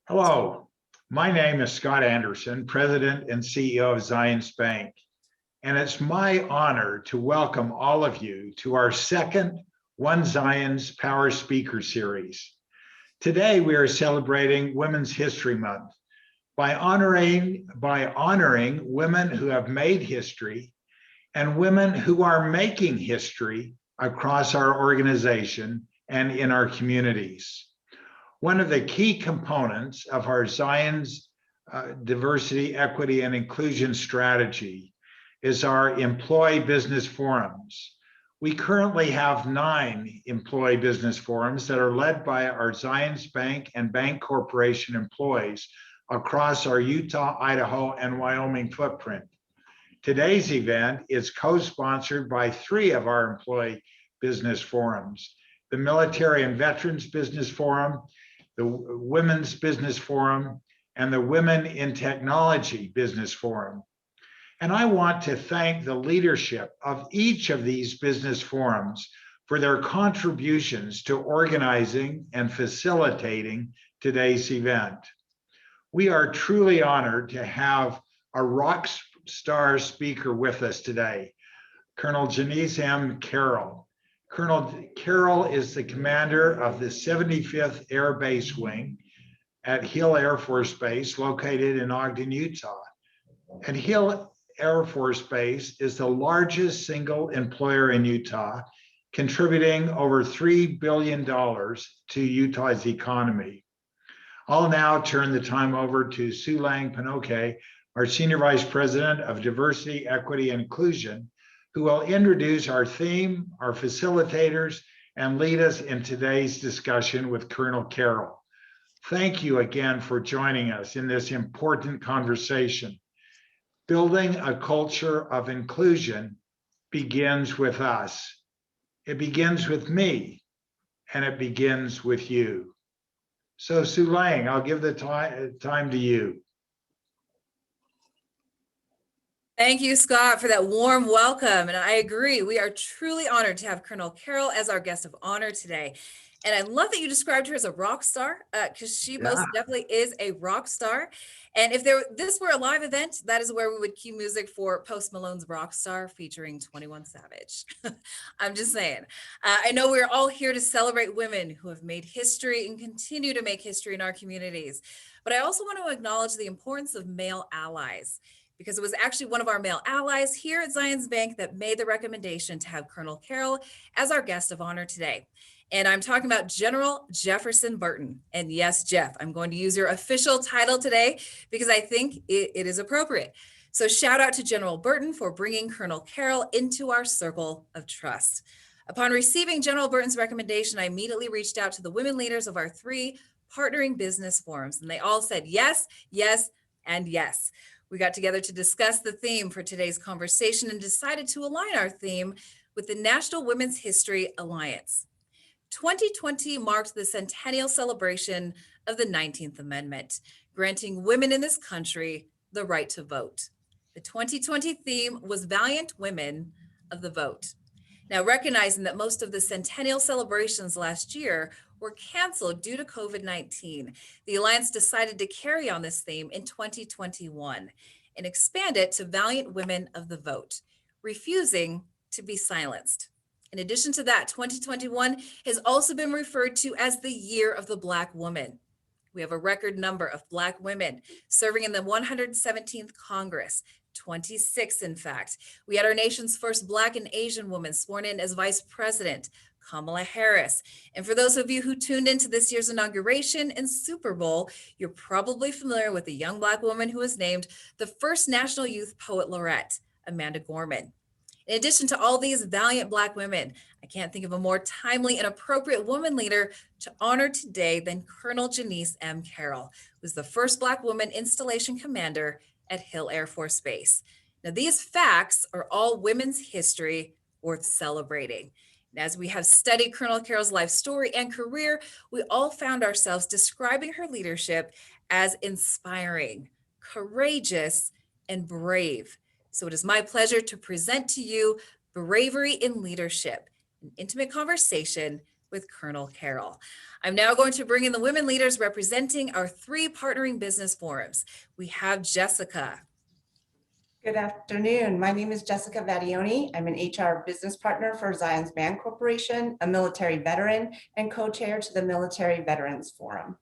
Hello, my name is Scott Anderson, President and CEO of Zions Bank, and it's my honor to welcome all of you to our second One Zions Power Speaker Series. Today, we are celebrating Women's History Month by honoring women who have made history and women who are making history across our organization and in our communities. One of the key components of our Zions diversity, equity, and inclusion strategy is our employee business forums. We currently have 9 employee business forums that are led by our Zions Bank and Bank Corporation employees across our Utah, Idaho, and Wyoming footprint. Today's event is co-sponsored by 3 of our employee business forums: the Military and Veterans Business Forum, the Women's Business Forum, and the Women in Technology Business Forum. And I want to thank the leadership of each of these business forums for their contributions to organizing and facilitating today's event. We are truly honored to have a rock star speaker with us today, Colonel Jenise M. Carroll. Colonel Carroll is the commander of the 75th Air Base Wing at Hill Air Force Base, located in Ogden, Utah. And Hill Air Force Base is the largest single employer in Utah, contributing over $3 billion to Utah's economy. I'll now turn the time over to Sue Lang Pinoque, our Senior Vice President of Diversity, Equity, and Inclusion, who will introduce our theme, our facilitators, and lead us in today's discussion with Colonel Carroll. Thank you again for joining us in this important conversation. Building a culture of inclusion begins with us. It begins with me, and it begins with you. So Sue Lang, I'll give the time to you. Thank you, Scott, for that warm welcome. And I agree, we are truly honored to have Colonel Carroll as our guest of honor today. And I love that you described her as a rock star, because she most definitely is a rock star. And if this were a live event, that is where we would cue music for Post Malone's Rockstar featuring 21 Savage. I'm just saying. I know we're all here to celebrate women who have made history and continue to make history in our communities. But I also want to acknowledge the importance of male allies, because it was actually one of our male allies here at Zions Bank that made the recommendation to have Colonel Carroll as our guest of honor today. And I'm talking about General Jefferson Burton. And yes, Jeff, I'm going to use your official title today because I think it is appropriate. So shout out to General Burton for bringing Colonel Carroll into our circle of trust. Upon receiving General Burton's recommendation, I immediately reached out to the women leaders of our 3 partnering business forums, and they all said yes, yes, and yes. We got together to discuss the theme for today's conversation and decided to align our theme with the National Women's History Alliance. 2020 marked the centennial celebration of the 19th Amendment, granting women in this country the right to vote. The 2020 theme was Valiant Women of the Vote. Now, recognizing that most of the centennial celebrations last year were canceled due to COVID-19, the Alliance decided to carry on this theme in 2021 and expand it to Valiant Women of the Vote, refusing to be silenced. In addition to that, 2021 has also been referred to as the Year of the Black Woman. We have a record number of Black women serving in the 117th Congress, 26 in fact. We had our nation's first Black and Asian woman sworn in as Vice President, Kamala Harris. And for those of you who tuned into this year's inauguration and Super Bowl, you're probably familiar with the young Black woman who was named the first National Youth Poet Laureate, Amanda Gorman. In addition to all these valiant Black women, I can't think of a more timely and appropriate woman leader to honor today than Colonel Jenise M. Carroll, who's the first Black woman installation commander at Hill Air Force Base. Now, these facts are all women's history worth celebrating. And as we have studied Colonel Carroll's life story and career, we all found ourselves describing her leadership as inspiring, courageous, and brave. So it is my pleasure to present to you Bravery in Leadership, an intimate conversation with Colonel Carroll. I'm now going to bring in the women leaders representing our 3 partnering business forums. We have Jessica. Good afternoon. My name is Jessica Vattioni. I'm an HR business partner for Zions Band Corporation, a military veteran, and co-chair to the Military Veterans Forum.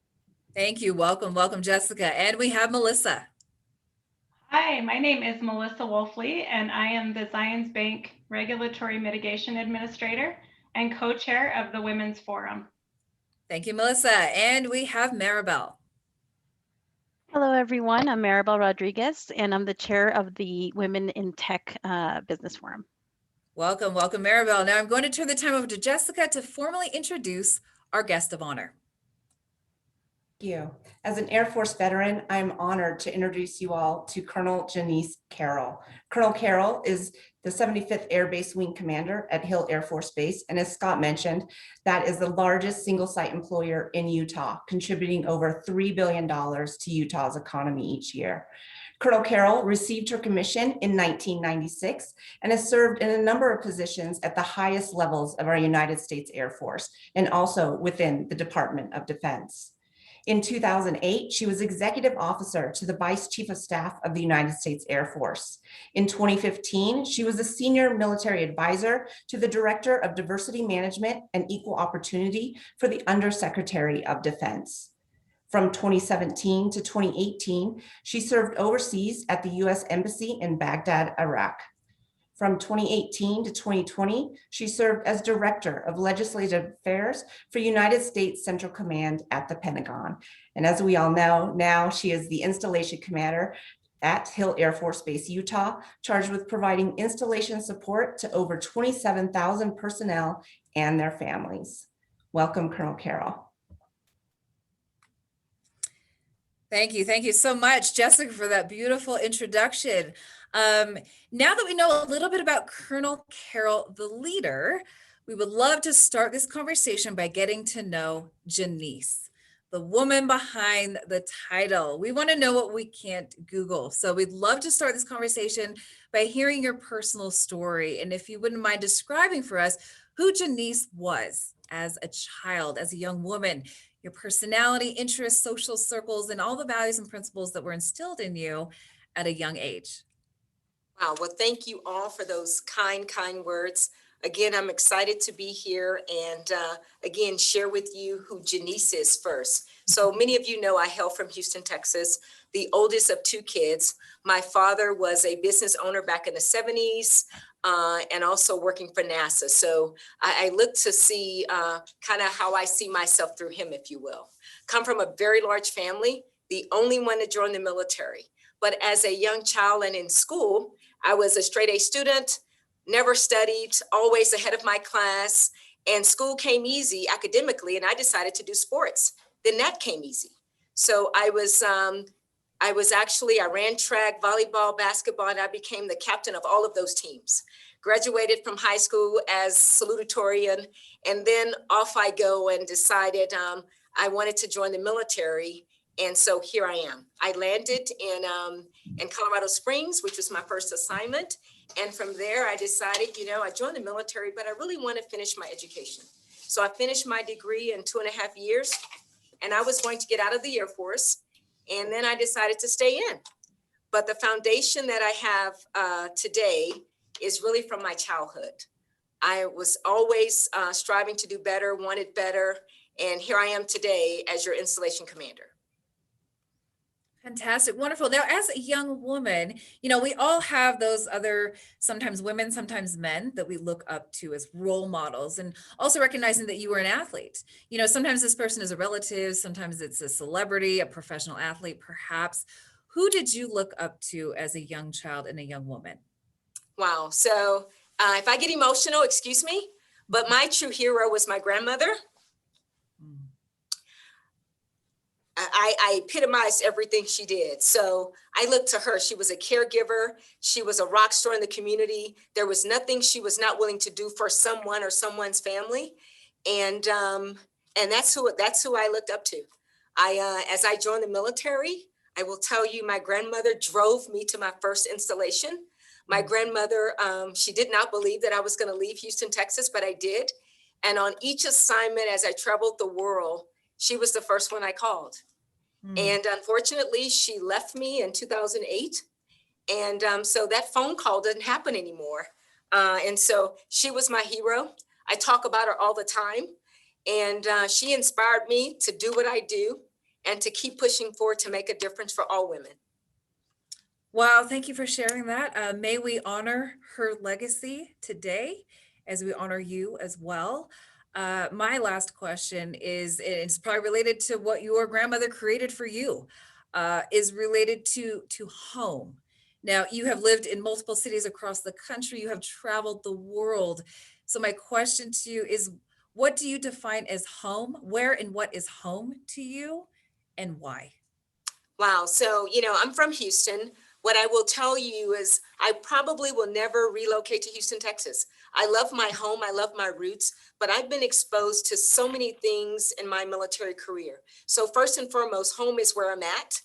Thank you. Welcome, welcome, Jessica. And we have Melissa. Hi, my name is Melissa Wolfley, and I am the Zions Bank Regulatory Mitigation Administrator and co-chair of the Women's Forum. Thank you, Melissa. And we have Maribel. Hello, everyone. I'm Maribel Rodriguez, and I'm the chair of the Women in Tech Business Forum. Welcome, welcome, Maribel. Now I'm going to turn the time over to Jessica to formally introduce our guest of honor. Thank you. As an Air Force veteran, I'm honored to introduce you all to Colonel Jenise Carroll. Colonel Carroll is the 75th Air Base Wing Commander at Hill Air Force Base. And as Scott mentioned, that is the largest single site employer in Utah, contributing over $3 billion to Utah's economy each year. Colonel Carroll received her commission in 1996 and has served in a number of positions at the highest levels of our United States Air Force and also within the Department of Defense. In 2008, she was executive officer to the Vice Chief of Staff of the United States Air Force. In 2015, she was a senior military advisor to the Director of Diversity Management and Equal Opportunity for the Undersecretary of Defense. From 2017 to 2018, she served overseas at the U.S. Embassy in Baghdad, Iraq. From 2018 to 2020, she served as Director of Legislative Affairs for United States Central Command at the Pentagon. And as we all know, now she is the Installation Commander at Hill Air Force Base, Utah, charged with providing installation support to over 27,000 personnel and their families. Welcome, Colonel Carroll. Thank you so much, Jessica, for that beautiful introduction. Now that we know a little bit about Colonel Carroll, the leader, we would love to start this conversation by getting to know Jenise, the woman behind the title. We want to know what we can't Google. So we'd love to start this conversation by hearing your personal story. And if you wouldn't mind describing for us who Jenise was as a child, as a young woman, your personality, interests, social circles, and all the values and principles that were instilled in you at a young age. Wow. Well, thank you all for those kind words. Again, I'm excited to be here and again, share with you who Jenise is first. So many of you know I hail from Houston, Texas, the oldest of 2 kids. My father was a business owner back in the 70s and also working for NASA. So I look to see kind of how I see myself through him, if you will. Come from a very large family, the only one to join the military. But as a young child and in school, I was a straight A student, never studied, always ahead of my class, and school came easy academically, and I decided to do sports. Then that came easy. So I ran track, volleyball, basketball, and I became the captain of all of those teams. Graduated from high school as salutatorian, and then off I go and decided I wanted to join the military. And so here I am. I landed in Colorado Springs, which was my first assignment. And from there, I decided, I joined the military, but I really want to finish my education. So I finished my degree in 2.5 years, and I was going to get out of the Air Force. And then I decided to stay in. But the foundation that I have today is really from my childhood. I was always striving to do better, wanted better. And here I am today as your installation commander. Fantastic. Wonderful. Now, as a young woman, we all have those other, sometimes women, sometimes men that we look up to as role models, and also recognizing that you were an athlete. Sometimes this person is a relative, sometimes it's a celebrity, a professional athlete, perhaps. Who did you look up to as a young child and a young woman? Wow. So if I get emotional, excuse me, but my true hero was my grandmother. I epitomized everything she did. So I looked to her. She was a caregiver. She was a rock star in the community. There was nothing she was not willing to do for someone or someone's family. And that's who I looked up to. As I joined the military, I will tell you, my grandmother drove me to my first installation. My grandmother, she did not believe that I was going to leave Houston, Texas, but I did. And on each assignment, as I traveled the world, she was the first one I called. And unfortunately, she left me in 2008. And so that phone call doesn't happen anymore. And so she was my hero. I talk about her all the time. And she inspired me to do what I do and to keep pushing forward to make a difference for all women. Wow, thank you for sharing that. May we honor her legacy today as we honor you as well. My last question is, it's probably related to what your grandmother created for you, is related to home. Now, you have lived in multiple cities across the country. You have traveled the world. So my question to you is, what do you define as home? Where and what is home to you, and why? Wow. So, I'm from Houston. What I will tell you is I probably will never relocate to Houston, Texas. I love my home. I love my roots, but I've been exposed to so many things in my military career. So first and foremost, home is where I'm at.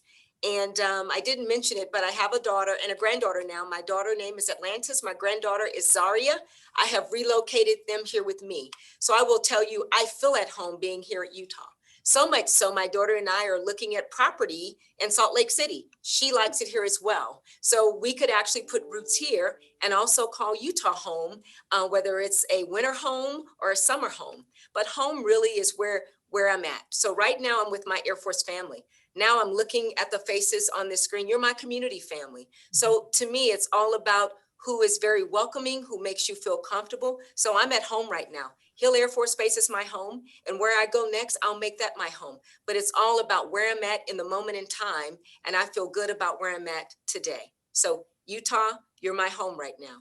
And I didn't mention it, but I have a daughter and a granddaughter now. My daughter name is Atlantis. My granddaughter is Zaria. I have relocated them here with me. So I will tell you, I feel at home being here at Utah. So much so my daughter and I are looking at property in Salt Lake City. She likes it here as well. So we could actually put roots here and also call Utah home, whether it's a winter home or a summer home. But home really is where I'm at. So right now I'm with my Air Force family. Now I'm looking at the faces on this screen. You're my community family. So to me, it's all about who is very welcoming, who makes you feel comfortable. So I'm at home right now. Hill Air Force Base is my home, and where I go next, I'll make that my home. But it's all about where I'm at in the moment in time, and I feel good about where I'm at today. So Utah, you're my home right now.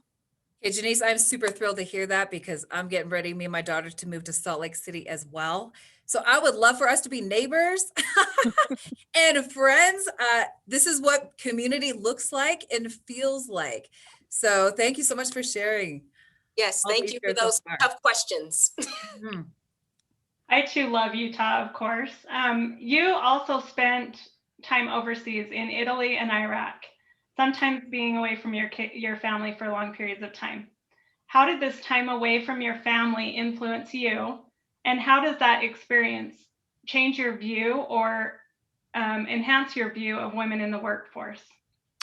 Hey, Jenise, I'm super thrilled to hear that because I'm getting ready, me and my daughter, to move to Salt Lake City as well. So I would love for us to be neighbors and friends. This is what community looks like and feels like. So thank you so much for sharing. Yes, all that thank you for shared so those far. tough questions. Mhm. I too love Utah, of course. You also spent time overseas in Italy and Iraq, sometimes being away from your family for long periods of time. How did this time away from your family influence you? And how does that experience change your view or enhance your view of women in the workforce?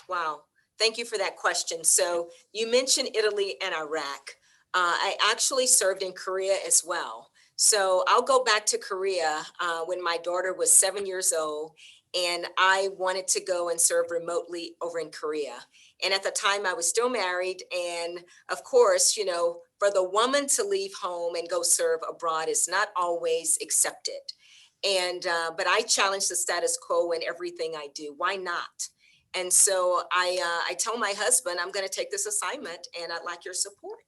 Wow, thank you for that question. So you mentioned Italy and Iraq. I actually served in Korea as well. So I'll go back to Korea when my daughter was 7 years old, and I wanted to go and serve remotely over in Korea. And at the time I was still married. And of course, for the woman to leave home and go serve abroad is not always accepted. And, but I challenge the status quo in everything I do. Why not? And so I tell my husband, I'm going to take this assignment and I'd like your support.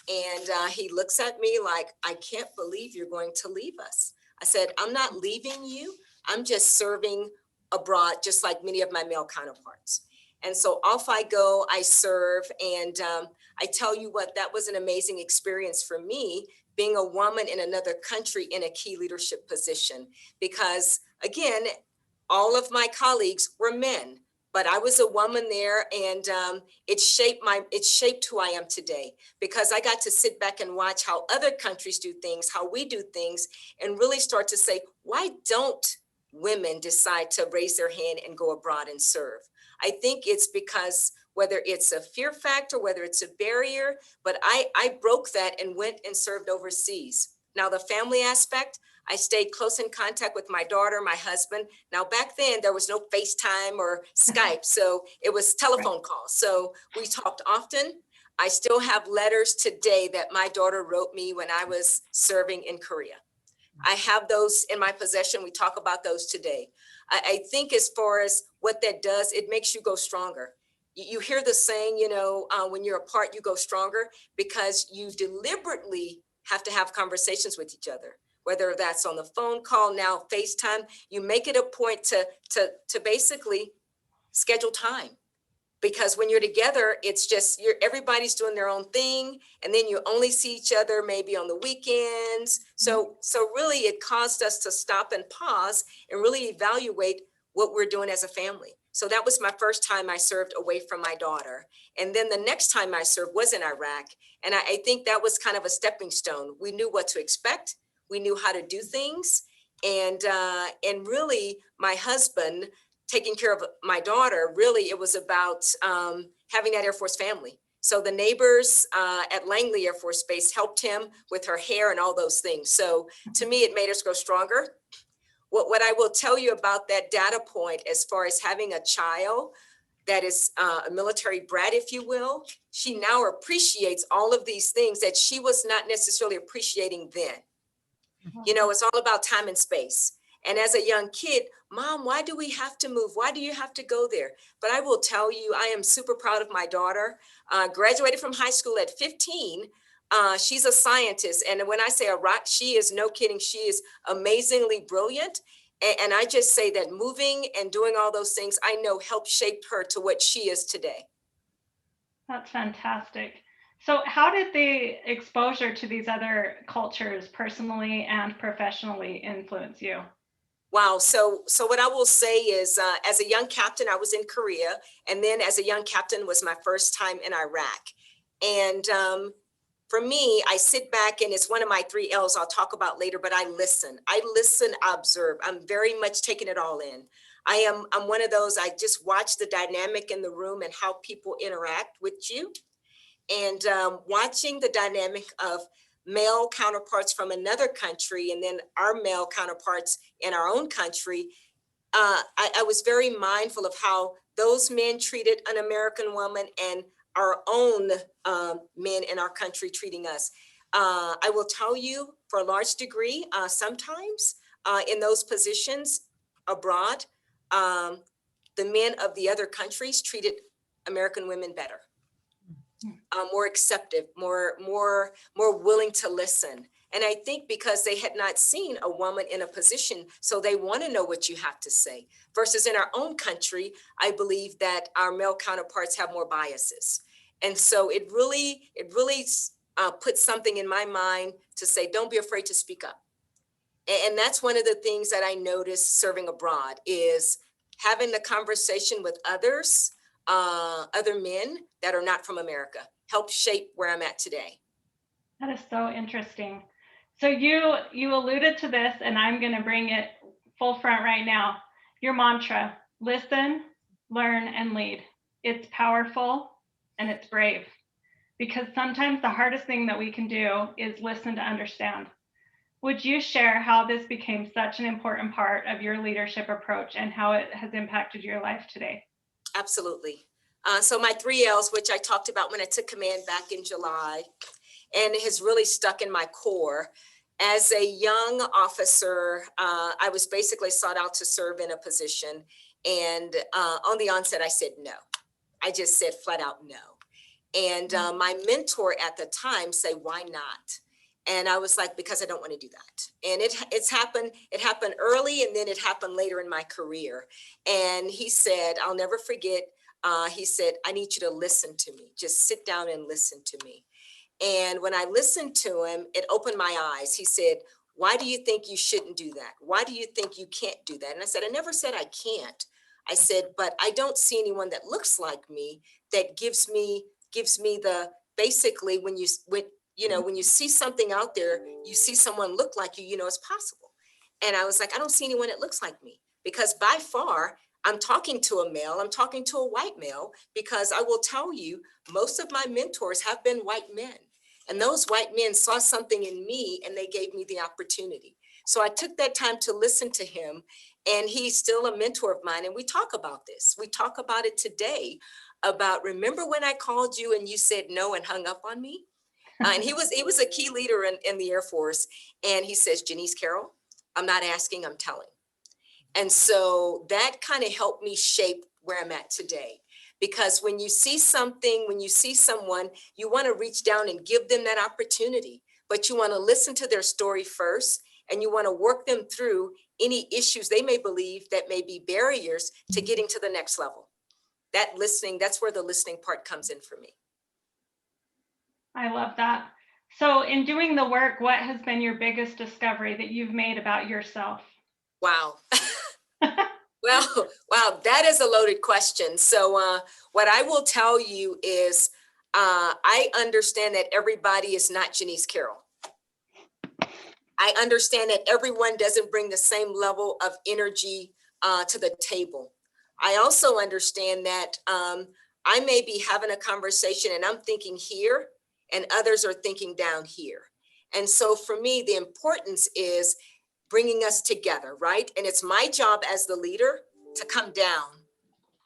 And he looks at me like, I can't believe you're going to leave us. I said, I'm not leaving you. I'm just serving abroad, just like many of my male counterparts. And so off I go, I serve. And I tell you what, that was an amazing experience for me, being a woman in another country in a key leadership position. Because again, all of my colleagues were men. But I was a woman there, and it shaped who I am today, because I got to sit back and watch how other countries do things, how we do things, and really start to say, why don't women decide to raise their hand and go abroad and serve? I think it's because whether it's a fear factor, whether it's a barrier, but I broke that and went and served overseas. Now, the family aspect, I stayed close in contact with my daughter, my husband. Now, back then, there was no FaceTime or Skype, so it was telephone calls. So we talked often. I still have letters today that my daughter wrote me when I was serving in Korea. I have those in my possession. We talk about those today. I think as far as what that does, it makes you go stronger. You hear the saying, when you're apart, you go stronger, because you deliberately have to have conversations with each other. Whether that's on the phone call, now FaceTime, you make it a point to basically schedule time. Because when you're together, it's just everybody's doing their own thing, and then you only see each other maybe on the weekends. So really it caused us to stop and pause and really evaluate what we're doing as a family. So that was my first time I served away from my daughter. And then the next time I served was in Iraq. And I think that was kind of a stepping stone. We knew what to expect. We knew how to do things. And really my husband taking care of my daughter, really it was about having that Air Force family. So the neighbors at Langley Air Force Base helped him with her hair and all those things. So to me, it made us grow stronger. What I will tell you about that data point, as far as having a child that is a military brat, if you will, she now appreciates all of these things that she was not necessarily appreciating then. You know, it's all about time and space. And as a young kid, Mom, why do we have to move? Why do you have to go there? But I will tell you, I am super proud of my daughter. Graduated from high school at 15. She's a scientist. And when I say a rock, she is, no kidding, she is amazingly brilliant. And I just say that moving and doing all those things, I know helped shape her to what she is today. That's fantastic. So how did the exposure to these other cultures personally and professionally influence you? Wow. So what I will say is, as a young captain, I was in Korea, and then as a young captain was my first time in Iraq. And for me, I sit back, and it's one of my 3 L's I'll talk about later, but I listen, I observe. I'm very much taking it all in. I'm one of those, I just watch the dynamic in the room and how people interact with you. And watching the dynamic of male counterparts from another country and then our male counterparts in our own country, I was very mindful of how those men treated an American woman and our own men in our country treating us. I will tell you, for a large degree, sometimes in those positions abroad, the men of the other countries treated American women better. More acceptive, more willing to listen. And I think because they had not seen a woman in a position, so they want to know what you have to say. Versus in our own country, I believe that our male counterparts have more biases. And so it really puts something in my mind to say, don't be afraid to speak up. And that's one of the things that I noticed serving abroad, is having the conversation with others, other men that are not from America, help shape where I'm at today. That is so interesting. So you alluded to this, and I'm going to bring it full front right now. Your mantra: listen, learn, and lead. It's powerful and it's brave, because sometimes the hardest thing that we can do is listen to understand. Would you share how this became such an important part of your leadership approach and how it has impacted your life today? Absolutely. So my 3 L's, which I talked about when I took command back in July, and it has really stuck in my core. As a young officer, I was basically sought out to serve in a position. And on the onset, I said no. I just said flat out no. And my mentor at the time said, why not? And I was like, because I don't want to do that. And it happened early, and then it happened later in my career. And he said, I'll never forget, he said, I need you to listen to me. Just sit down and listen to me. And when I listened to him, it opened my eyes. He said, why do you think you shouldn't do that? Why do you think you can't do that? And I said, I never said I can't. I said, but I don't see anyone that looks like me that gives me the, basically, when you see something out there, you see someone look like you, it's possible. And I was like, I don't see anyone that looks like me, because by far I'm talking to a male, I'm talking to a white male, because I will tell you, most of my mentors have been white men. And those white men saw something in me and they gave me the opportunity. So I took that time to listen to him, and he's still a mentor of mine. And we talk about this. We talk about it today, about, remember when I called you and you said no and hung up on me? And he was a key leader in the Air Force. And he says, Jenise, Carroll, I'm not asking, I'm telling. And so that kind of helped me shape where I'm at today. Because when you see something, when you see someone, you want to reach down and give them that opportunity, but you want to listen to their story first, and you want to work them through any issues they may believe that may be barriers to getting to the next level. That listening, that's where the listening part comes in for me. I love that. So in doing the work, what has been your biggest discovery that you've made about yourself? Wow. Well, wow, that is a loaded question. So what I will tell you is I understand that everybody is not Jenise Carroll. I understand that everyone doesn't bring the same level of energy to the table. I also understand that I may be having a conversation and I'm thinking here and others are thinking down here. And so for me, the importance is bringing us together, right? And it's my job as the leader to come down,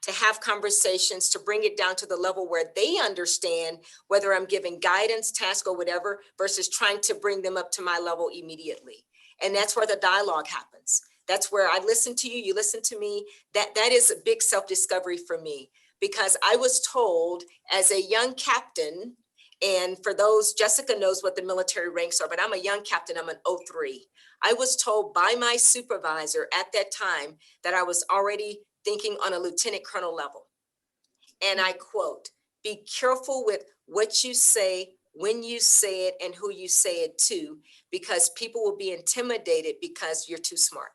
to have conversations, to bring it down to the level where they understand whether I'm giving guidance, task, or whatever, versus trying to bring them up to my level immediately. And that's where the dialogue happens. That's where I listen to you, you listen to me. That is a big self-discovery for me, because I was told as a young captain, and for those, Jessica knows what the military ranks are, but I'm a young captain, I'm an 03. I was told by my supervisor at that time that I was already thinking on a lieutenant colonel level. And I quote, "Be careful with what you say, when you say it, and who you say it to, because people will be intimidated because you're too smart."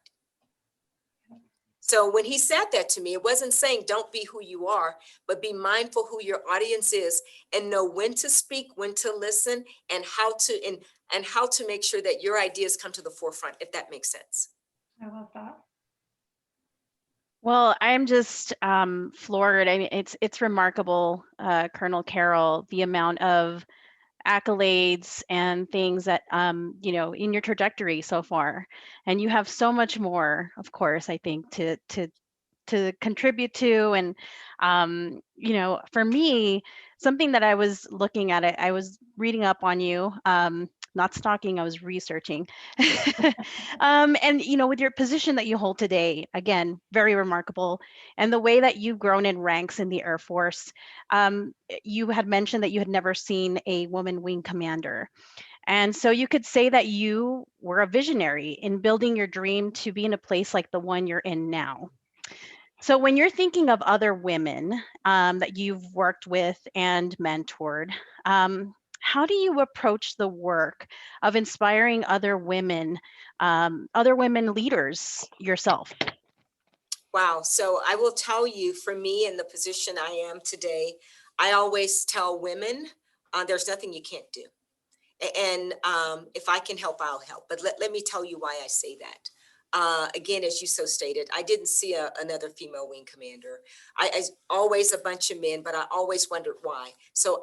So when he said that to me, it wasn't saying don't be who you are, but be mindful who your audience is and know when to speak, when to listen, and how to make sure that your ideas come to the forefront, if that makes sense. I love that. Well, I'm just floored. I mean, it's remarkable, Colonel Carroll, the amount of accolades and things that you know, in your trajectory so far. And you have so much more, of course, I think, to contribute to. And you know, for me, something that I was looking at, I was reading up on you, not stalking, I was researching. And you know, with your position that you hold today, again, very remarkable. And the way that you've grown in ranks in the Air Force, you had mentioned that you had never seen a woman wing commander. And so you could say that you were a visionary in building your dream to be in a place like the one you're in now. So when you're thinking of other women that you've worked with and mentored, how do you approach the work of inspiring other women leaders yourself? Wow. So I will tell you, for me in the position I am today, I always tell women, there's nothing you can't do. And if I can help, I'll help. But let me tell you why I say that. Again, as you so stated, I didn't see another female wing commander. I always a bunch of men, but I always wondered why. So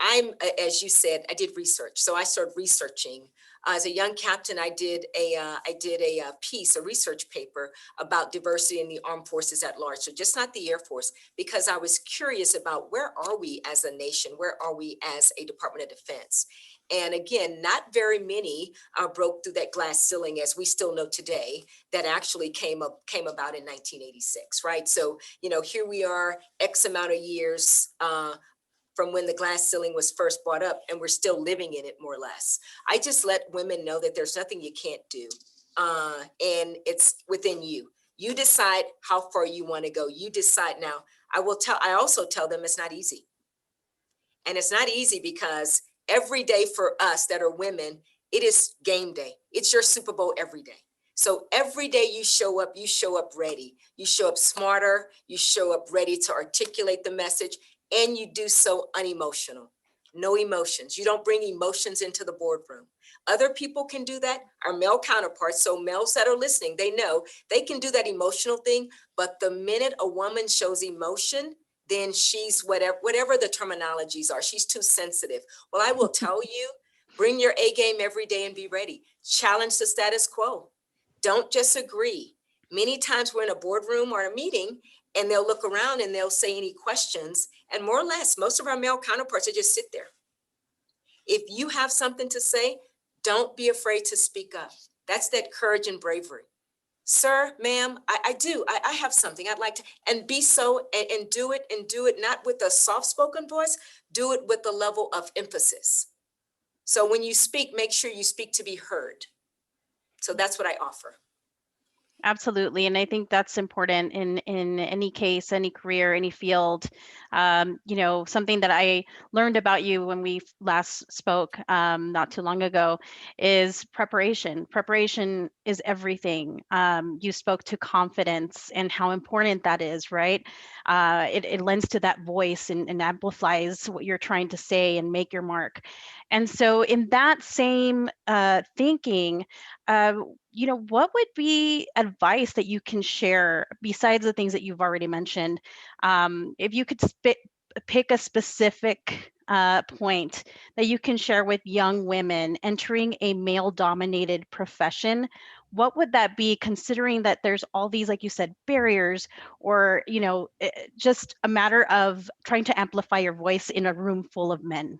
as you said, I did research. So I started researching. As a young captain, I did a piece, a research paper about diversity in the armed forces at large. So just not the Air Force, because I was curious about where are we as a nation? Where are we as a Department of Defense? And again, not very many broke through that glass ceiling, as we still know today, that actually came about in 1986, right? So, you know, here we are, X amount of years from when the glass ceiling was first brought up, and we're still living in it, more or less. I just let women know that there's nothing you can't do, and it's within you. You decide how far you want to go. You decide. Now, I also tell them it's not easy. And it's not easy because every day for us that are women, it is game day. It's your Super Bowl every day. So every day you show up ready. You show up smarter, you show up ready to articulate the message, and you do so unemotional. No emotions. You don't bring emotions into the boardroom. Other people can do that, our male counterparts. So males that are listening, they know they can do that emotional thing, but the minute a woman shows emotion, then she's whatever the terminologies are, she's too sensitive. Well, I will tell you, bring your A game every day and be ready. Challenge the status quo. Don't just agree. Many times we're in a boardroom or a meeting and they'll look around and they'll say any questions. And more or less, most of our male counterparts, they just sit there. If you have something to say, don't be afraid to speak up. That's that courage and bravery. Sir, ma'am, I have something I'd like to, and be so, and do it not with a soft-spoken voice, do it with the level of emphasis. So when you speak, make sure you speak to be heard. So that's what I offer. Absolutely. And I think that's important in any case, any career, any field. You know, something that I learned about you when we last spoke not too long ago is preparation. Preparation is everything. You spoke to confidence and how important that is, right? It lends to that voice and amplifies what you're trying to say and make your mark. And so in that same thinking, you know, what would be advice that you can share besides the things that you've already mentioned? If you could pick a specific point that you can share with young women entering a male-dominated profession, what would that be, considering that there's all these, like you said, barriers, or, you know, just a matter of trying to amplify your voice in a room full of men?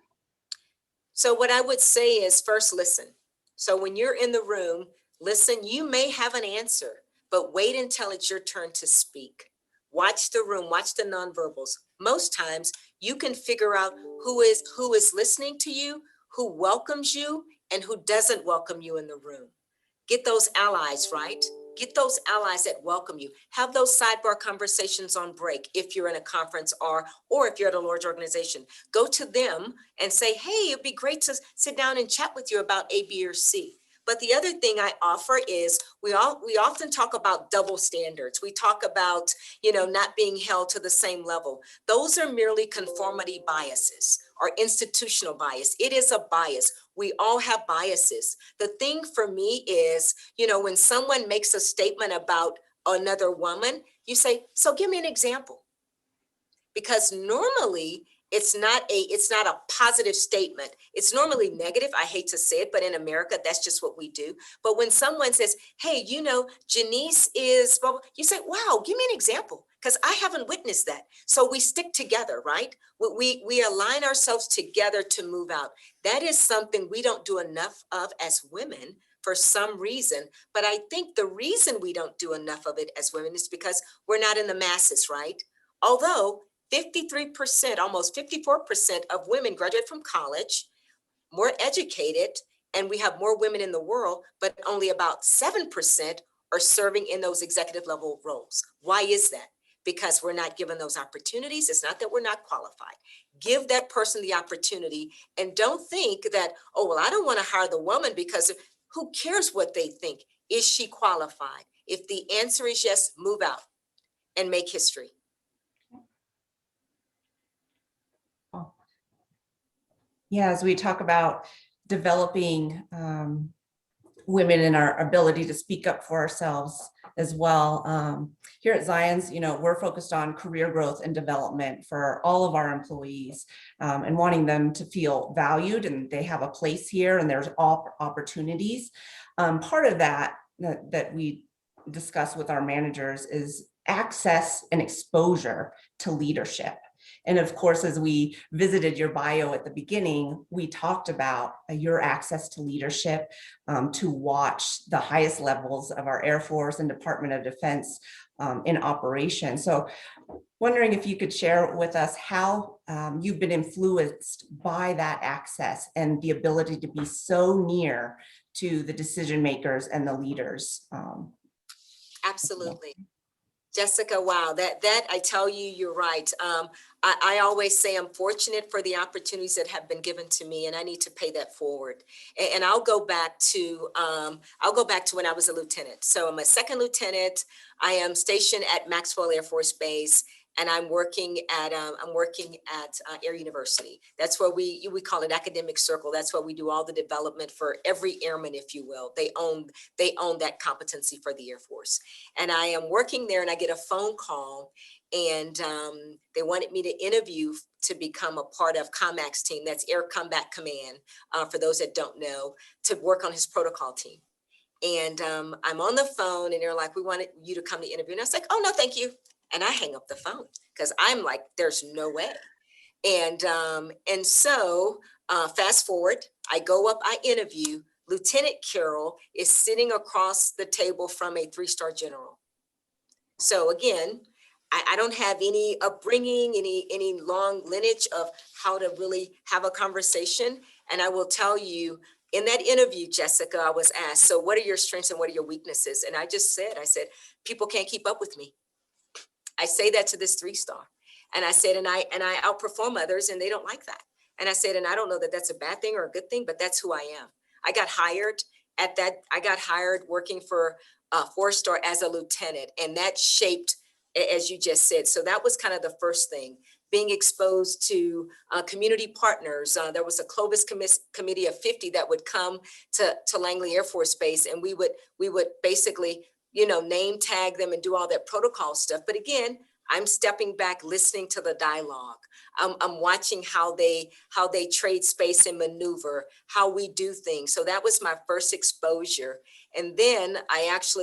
So what I would say is first listen. So when you're in the room, listen, you may have an answer, but wait until it's your turn to speak. Watch the room, watch the nonverbals. Most times you can figure out who is listening to you, who welcomes you, and who doesn't welcome you in the room. Get those allies, right? Get those allies that welcome you. Have those sidebar conversations on break if you're in a conference or if you're at a large organization. Go to them and say, hey, it'd be great to sit down and chat with you about A, B, or C. But the other thing I offer is we often talk about double standards. We talk about, you know, not being held to the same level. Those are merely conformity biases or institutional bias. It is a bias. We all have biases. The thing for me is, you know, when someone makes a statement about another woman, you say, so give me an example. Because normally it's not a positive statement. It's normally negative. I hate to say it, but in America, that's just what we do. But when someone says, hey, you know, Jenise is, you say, wow, give me an example, because I haven't witnessed that. So we stick together, right? We align ourselves together to move out. That is something we don't do enough of as women for some reason. But I think the reason we don't do enough of it as women is because we're not in the masses, right? Although 53%, almost 54% of women graduate from college, more educated, and we have more women in the world, but only about 7% are serving in those executive level roles. Why is that? Because we're not given those opportunities. It's not that we're not qualified. Give that person the opportunity, and don't think that, oh, well, I don't want to hire the woman because who cares what they think? Is she qualified? If the answer is yes, move out and make history. Yeah, as we talk about developing women and our ability to speak up for ourselves as well. Here at Zions, you know, we're focused on career growth and development for all of our employees and wanting them to feel valued and they have a place here and there's opportunities. Part of that we discuss with our managers is access and exposure to leadership. And of course, as we visited your bio at the beginning, we talked about your access to leadership to watch the highest levels of our Air Force and Department of Defense in operation. So wondering if you could share with us how you've been influenced by that access and the ability to be so near to the decision makers and the leaders. Absolutely. Jessica, wow, that I tell you, you're right. I always say I'm fortunate for the opportunities that have been given to me, and I need to pay that forward. And I'll go back to when I was a lieutenant. So I'm a second lieutenant. I am stationed at Maxwell Air Force Base, and I'm working at Air University. That's where we call it academic circle. That's where we do all the development for every airman, if you will. They own that competency for the Air Force. And I am working there, and I get a phone call, and they wanted me to interview to become a part of COMAC's team. That's Air Combat Command, for those that don't know, to work on his protocol team. And I'm on the phone, and they're like, we wanted you to come to interview. And I was like, oh, no, thank you. And I hang up the phone because I'm like, there's no way. And so fast forward, I go up, I interview. Lieutenant Carroll is sitting across the table from a 3-star general. So again, I don't have any upbringing, any long lineage of how to really have a conversation. And I will tell you, in that interview, Jessica, I was asked, so what are your strengths and what are your weaknesses? And I said, people can't keep up with me. I say that to this 3-star. And I said, and I outperform others and they don't like that. And I said, and I don't know that that's a bad thing or a good thing, but that's who I am. I got hired working for 4-star as a lieutenant, and that shaped, as you just said. So that was kind of the first thing, being exposed to community partners. There was a Clovis committee of 50 that would come to Langley Air Force Base, and we would basically, name tag them and do all that protocol stuff. But again, I'm stepping back, listening to the dialogue. I'm watching how they trade space and maneuver, how we do things. So that was my first exposure. And then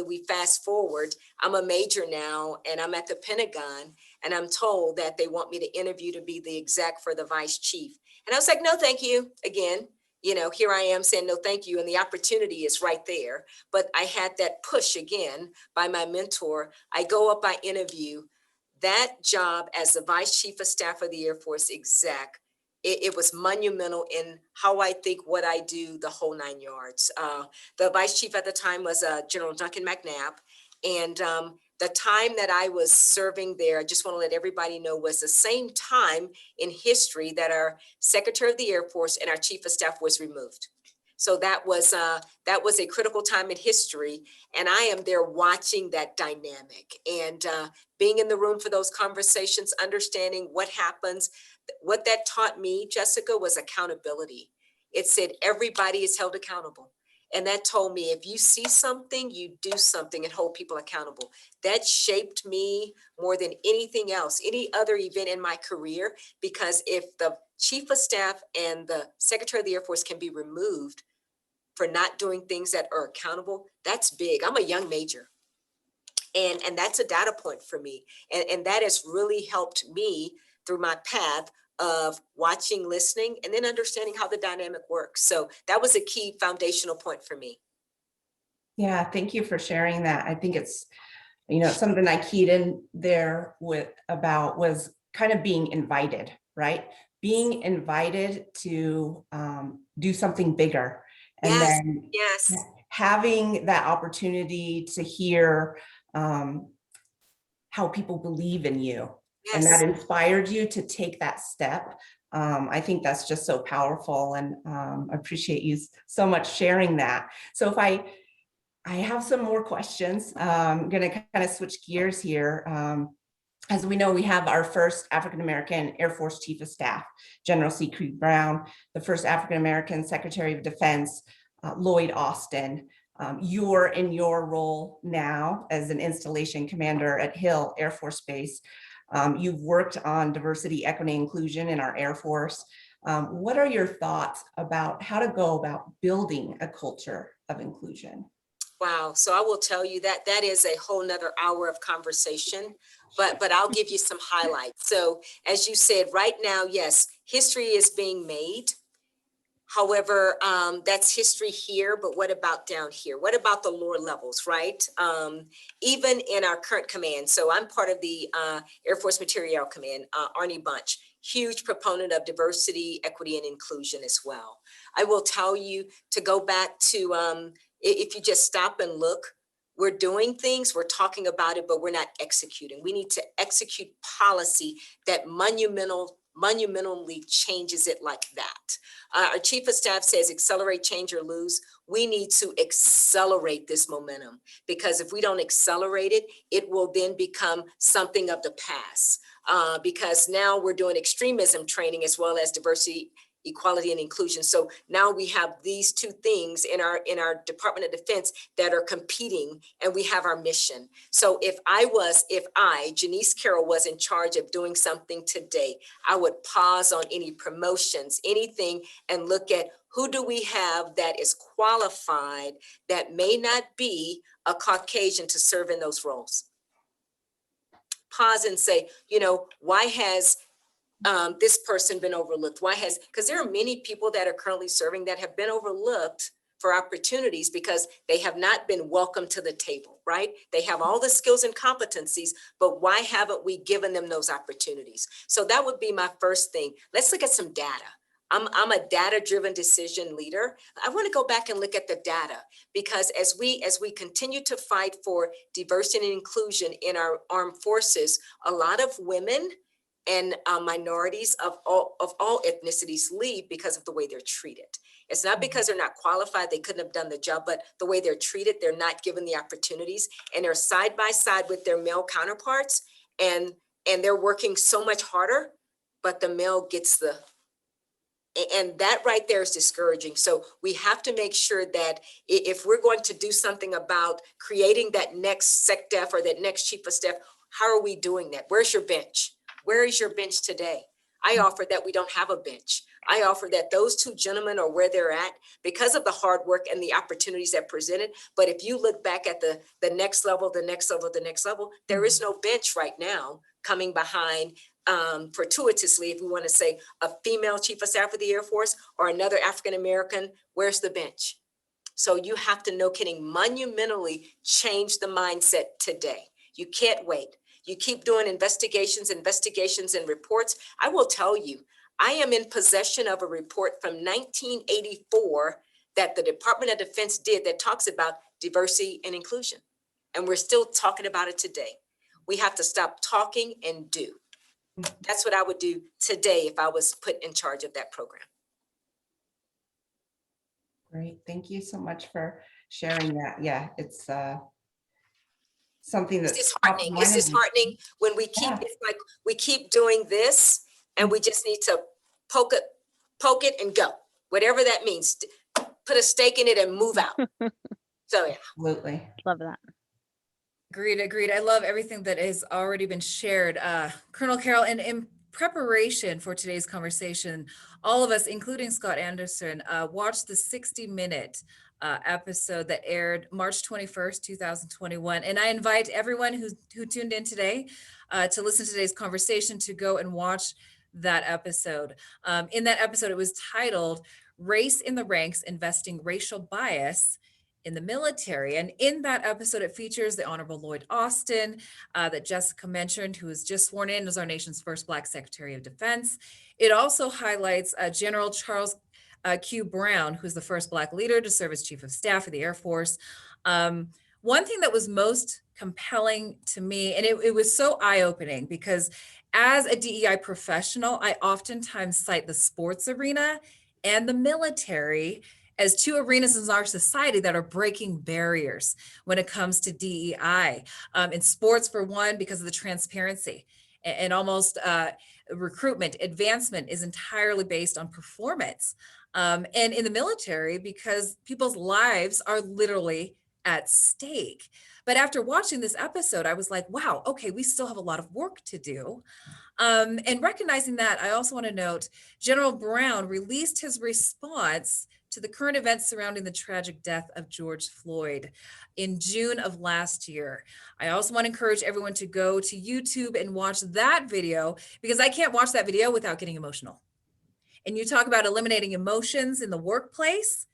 we fast forward, I'm a major now and I'm at the Pentagon, and I'm told that they want me to interview to be the exec for the vice chief. And I was like, no, thank you. Again, here I am saying no, thank you. And the opportunity is right there. But I had that push again by my mentor. I go up, I interview. That job as the vice chief of staff of the Air Force exec, it was monumental in how I think, what I do, the whole 9 yards. The vice chief at the time was General Duncan McNabb. And the time that I was serving there, I just want to let everybody know, was the same time in history that our Secretary of the Air Force and our Chief of Staff was removed. So that was a critical time in history, and I am there watching that dynamic and being in the room for those conversations, understanding what happens. What that taught me, Jessica, was accountability. It said everybody is held accountable. And that told me, if you see something, you do something and hold people accountable. That shaped me more than anything else, any other event in my career, because if the Chief of Staff and the Secretary of the Air Force can be removed for not doing things that are accountable, that's big. I'm a young major. And that's a data point for me. And that has really helped me through my path of watching, listening, and then understanding how the dynamic works. So that was a key foundational point for me. Yeah, thank you for sharing that. I think it's, something I keyed in there about was kind of being invited, right? Being invited to do something bigger. And then having that opportunity to hear how people believe in you. Yes. And that inspired you to take that step. I think that's just so powerful, and I appreciate you so much sharing that. So if I have some more questions, I'm going to kind of switch gears here. As we know, we have our first African-American Air Force Chief of Staff, General C. Creed Brown, the first African-American Secretary of Defense, Lloyd Austin. You're in your role now as an installation commander at Hill Air Force Base. You've worked on diversity, equity, inclusion in our Air Force. What are your thoughts about how to go about building a culture of inclusion? Wow. So I will tell you that is a whole nother hour of conversation, but I'll give you some highlights. So as you said, right now, yes, history is being made. However, that's history here, but what about down here? What about the lower levels, right? Even in our current command. So I'm part of the Air Force Materiel Command, Arnie Bunch, huge proponent of diversity, equity, and inclusion as well. I will tell you to go back to, if you just stop and look, we're doing things, we're talking about it, but we're not executing. We need to execute policy that monumentally changes it like that. Our Chief of Staff says accelerate, change, or lose. We need to accelerate this momentum, because if we don't accelerate it, it will then become something of the past. Because now we're doing extremism training as well as diversity, equality, and inclusion. So now we have these two things in our Department of Defense that are competing, and we have our mission. So if I, Jenise Carroll, was in charge of doing something today, I would pause on any promotions, anything, and look at who do we have that is qualified that may not be a Caucasian to serve in those roles. Pause and say, why has this person been overlooked? Because there are many people that are currently serving that have been overlooked for opportunities because they have not been welcomed to the table, right? They have all the skills and competencies, but why haven't we given them those opportunities? So that would be my first thing. Let's look at some data. I'm a data-driven decision leader. I want to go back and look at the data, because as we continue to fight for diversity and inclusion in our armed forces, a lot of women and minorities of all ethnicities leave because of the way they're treated. It's not because they're not qualified, they couldn't have done the job, but the way they're treated, they're not given the opportunities, and they're side by side with their male counterparts, and they're working so much harder, but the male gets the, and that right there is discouraging. So we have to make sure that if we're going to do something about creating that next SecDef or that next chief of staff, how are we doing that? Where's your bench? Where is your bench today? I offer that we don't have a bench. I offer that those two gentlemen are where they're at because of the hard work and the opportunities that presented. But if you look back at the next level, the next level, the next level, there is no bench right now coming behind, fortuitously, if we want to say, a female chief of staff of the Air Force or another African-American. Where's the bench? So you have to, no kidding, monumentally change the mindset today. You can't wait. You keep doing investigations and reports. I will tell you, I am in possession of a report from 1984 that the Department of Defense did that talks about diversity and inclusion. And we're still talking about it today. We have to stop talking and do. That's what I would do today if I was put in charge of that program. Great. Thank you so much for sharing that. Yeah, it's something that's disheartening. It's disheartening when we keep, it's like we keep doing this and we just need to poke it and go. Whatever that means, put a stake in it and move out. So yeah. Absolutely. Love that. Agreed. I love everything that has already been shared. Colonel Carroll, and in preparation for today's conversation, all of us, including Scott Anderson, watched the 60-minute episode that aired March 21st, 2021. And I invite everyone who tuned in today to listen to today's conversation to go and watch that episode. In that episode, it was titled Race in the Ranks, Investing Racial Bias in the Military. And in that episode, it features the Honorable Lloyd Austin that Jessica mentioned, who was just sworn in as our nation's first Black Secretary of Defense. It also highlights General Charles Q. Brown, who's the first Black leader to serve as Chief of Staff of the Air Force. One thing that was most compelling to me, and it was so eye-opening, because as a DEI professional, I oftentimes cite the sports arena and the military as two arenas in our society that are breaking barriers when it comes to DEI. In sports, for one, because of the transparency and almost recruitment, advancement is entirely based on performance. And in the military, because people's lives are literally at stake. But after watching this episode, I was like, wow, okay, we still have a lot of work to do. And recognizing that, I also want to note, General Brown released his response to the current events surrounding the tragic death of George Floyd in June of last year. I also want to encourage everyone to go to YouTube and watch that video, because I can't watch that video without getting emotional. And you talk about eliminating emotions in the workplace,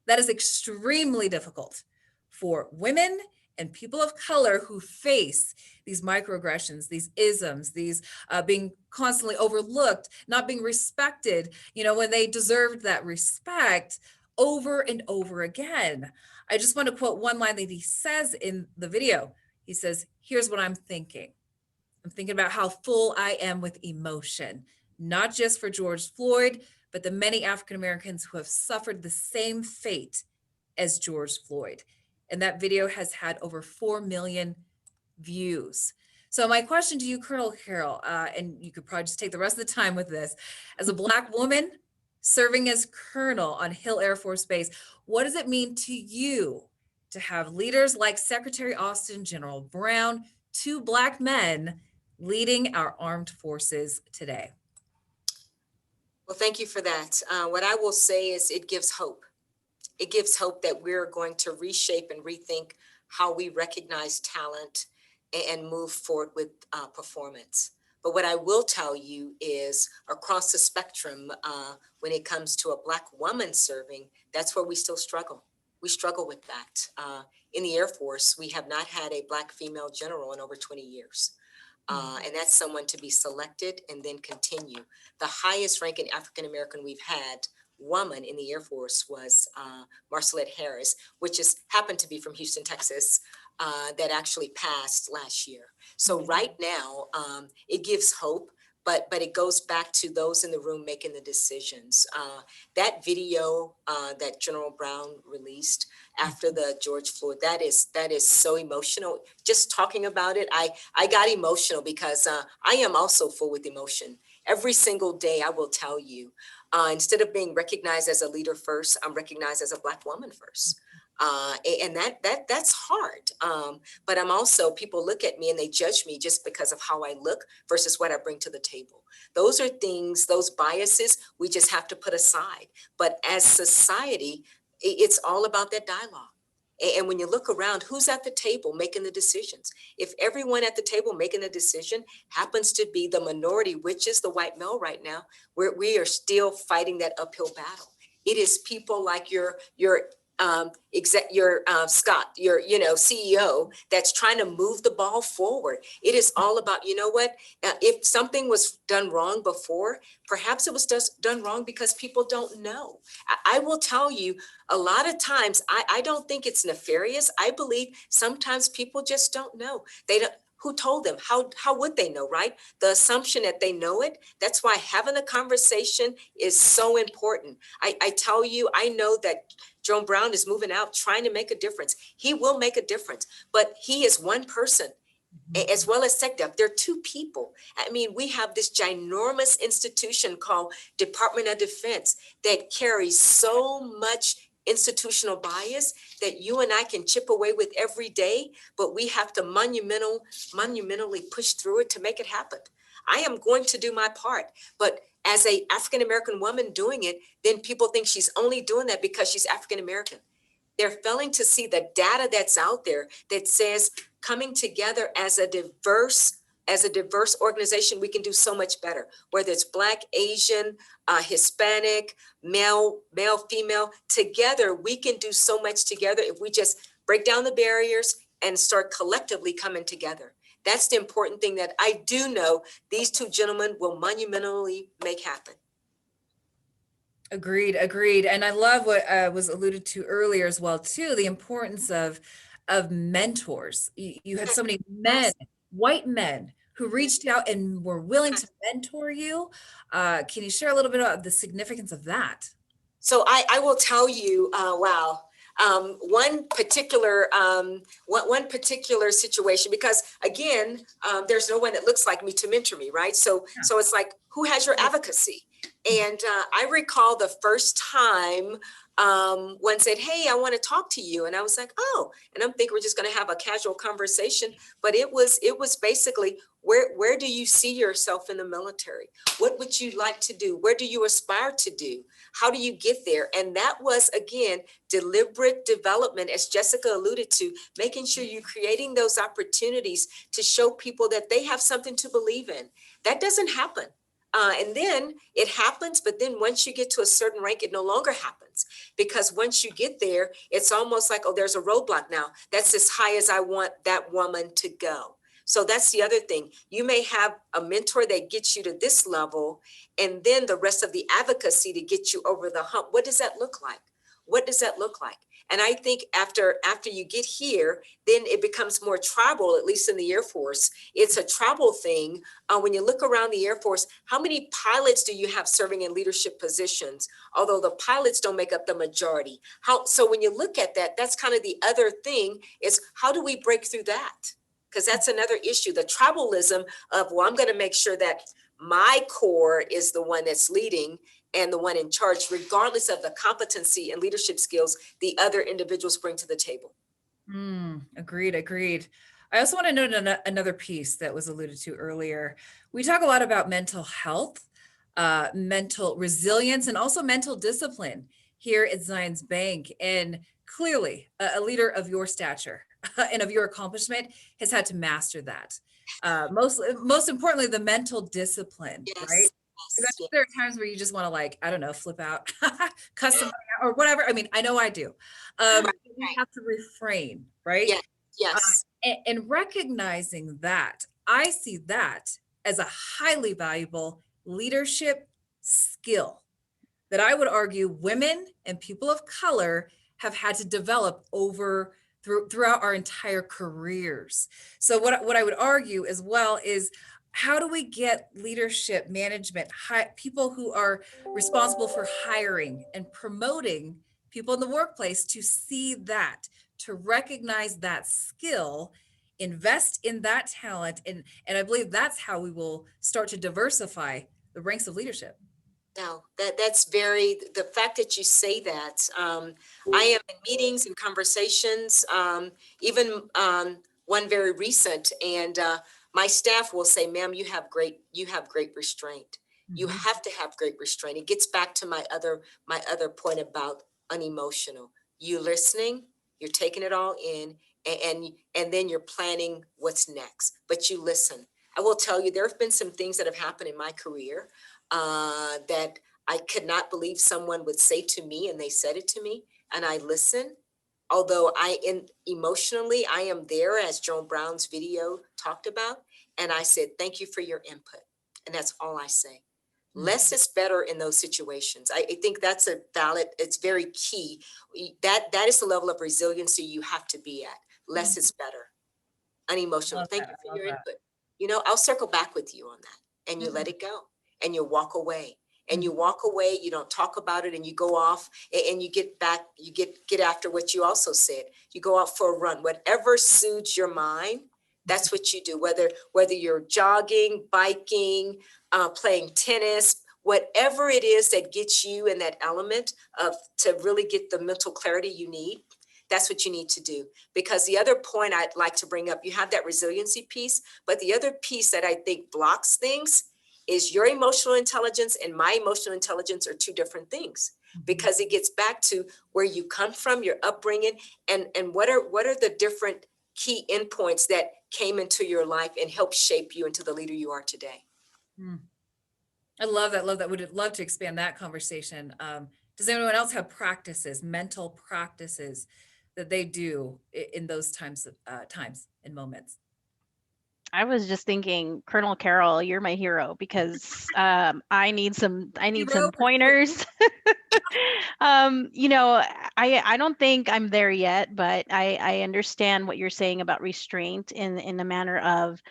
that is extremely difficult for women and people of color who face these microaggressions, these isms, these being constantly overlooked, not being respected, when they deserved that respect over and over again. I just want to quote one line that he says in the video. He says, here's what I'm thinking. I'm thinking about how full I am with emotion, not just for George Floyd, but the many African Americans who have suffered the same fate as George Floyd. And that video has had over 4 million views. So my question to you, Colonel Carroll, and you could probably just take the rest of the time with this, as a Black woman serving as colonel on Hill Air Force Base, what does it mean to you to have leaders like Secretary Austin, General Brown, two Black men leading our armed forces today? Well, thank you for that. What I will say is it gives hope. It gives hope that we're going to reshape and rethink how we recognize talent and move forward with performance. But what I will tell you is across the spectrum, when it comes to a Black woman serving, that's where we still struggle. We struggle with that. In the Air Force, we have not had a Black female general in over 20 years. And that's someone to be selected and then continue. The highest ranking African-American we've had woman in the Air Force was Marcelette Harris, which is happened to be from Houston, Texas, that actually passed last year. So right now, it gives hope, but it goes back to those in the room making the decisions. That video that General Brown released after the George Floyd, that is so emotional. Just talking about it, I got emotional because I am also full with emotion. Every single day, I will tell you, instead of being recognized as a leader first, I'm recognized as a Black woman first. And that's hard. But I'm also, people look at me and they judge me just because of how I look versus what I bring to the table. Those are things, those biases we just have to put aside. But as society, it's all about that dialogue. And when you look around, who's at the table making the decisions? If everyone at the table making the decision happens to be the minority, which is the white male right now, we are still fighting that uphill battle. It is people like your Scott, your CEO, that's trying to move the ball forward. It is all about, you know what, if something was done wrong before, perhaps it was just done wrong because people don't know. I will tell you, a lot of times, I don't think it's nefarious. I believe sometimes people just don't know. They don't. Who told them? How would they know, right? The assumption that they know it. That's why having a conversation is so important. I tell you, I know that Jerome Brown is moving out, trying to make a difference. He will make a difference, but he is one person, as well as SecDef. They're two people. I mean, we have this ginormous institution called Department of Defense that carries so much institutional bias that you and I can chip away with every day, but we have to monumentally push through it to make it happen. I am going to do my part, but as a African-American woman doing it, then people think she's only doing that because she's African-American. They're failing to see the data that's out there that says coming together as a diverse organization, we can do so much better, whether it's Black, Asian, Hispanic, male, female. Together, we can do so much together if we just break down the barriers and start collectively coming together. That's the important thing that I do know these two gentlemen will monumentally make happen. Agreed. And I love what was alluded to earlier as well, too, the importance of mentors. You had so many men, white men, who reached out and were willing to mentor you. Can you share a little bit about the significance of that? So I will tell you, wow. One particular situation, because again, there's no one that looks like me to mentor me, right? So it's like, who has your advocacy? And I recall the first time one said, hey, I want to talk to you. And I was like, oh, and I'm thinking we're just going to have a casual conversation. But it was basically, where do you see yourself in the military? What would you like to do? Where do you aspire to do? How do you get there? And that was, again, deliberate development, as Jessica alluded to, making sure you're creating those opportunities to show people that they have something to believe in. That doesn't happen. And then it happens, but then once you get to a certain rank, it no longer happens. Because once you get there, it's almost like, oh, there's a roadblock now. That's as high as I want that woman to go. So that's the other thing. You may have a mentor that gets you to this level, and then the rest of the advocacy to get you over the hump. What does that look like? What does that look like? And I think after you get here, then it becomes more tribal, at least in the Air Force. It's a tribal thing. When you look around the Air Force, how many pilots do you have serving in leadership positions? Although the pilots don't make up the majority. So when you look at that, that's kind of the other thing, is how do we break through that? Because that's another issue, the tribalism of, well, I'm going to make sure that my core is the one that's leading and the one in charge, regardless of the competency and leadership skills the other individuals bring to the table. Agreed. I also want to note another piece that was alluded to earlier. We talk a lot about mental health, mental resilience, and also mental discipline here at Zions Bank. And clearly, a leader of your stature and of your accomplishment has had to master that. Most importantly, the mental discipline, Yes. right? Yes. There are times where you just want to, like, I don't know, flip out, cuss somebody out or whatever. I mean, I know I do. Right. You have to refrain, right? Yes. And recognizing that, I see that as a highly valuable leadership skill that I would argue women and people of color have had to develop throughout our entire careers. So what I would argue as well is, how do we get leadership, management, people who are responsible for hiring and promoting people in the workplace to see that, to recognize that skill, invest in that talent, and I believe that's how we will start to diversify the ranks of leadership. No, that's the fact that you say that, I am in meetings and conversations, even one very recent, and my staff will say, ma'am, you have great restraint. You have to have great restraint. It gets back to my other point about unemotional. You listening, you're taking it all in, and then you're planning what's next, but you listen. I will tell you, there have been some things that have happened in my career that I could not believe someone would say to me, and they said it to me, and I listened. Although emotionally, I am there, as Joan Brown's video talked about, and I said, thank you for your input. And that's all I say. Less is better in those situations. I think that's it's very key. That is the level of resiliency you have to be at. Less is better. Unemotional. Thank you for your input. You know, I'll circle back with you on that. And you let it go, and you walk away. And you walk away, you don't talk about it, and you go off and you get back, you get after what you also said. You go out for a run, whatever soothes your mind, that's what you do. Whether you're jogging, biking, playing tennis, whatever it is that gets you in that element to really get the mental clarity you need, that's what you need to do. Because the other point I'd like to bring up, you have that resiliency piece, but the other piece that I think blocks things is your emotional intelligence and my emotional intelligence are two different things, because it gets back to where you come from, your upbringing, and what are the different key endpoints that came into your life and helped shape you into the leader you are today. I love that. Would love to expand that conversation. Does anyone else have practices, mental practices that they do in those times and moments? I was just thinking, Colonel Carroll, you're my hero, because I need some pointers. You know, I don't think I'm there yet, but I understand what you're saying about restraint in the manner of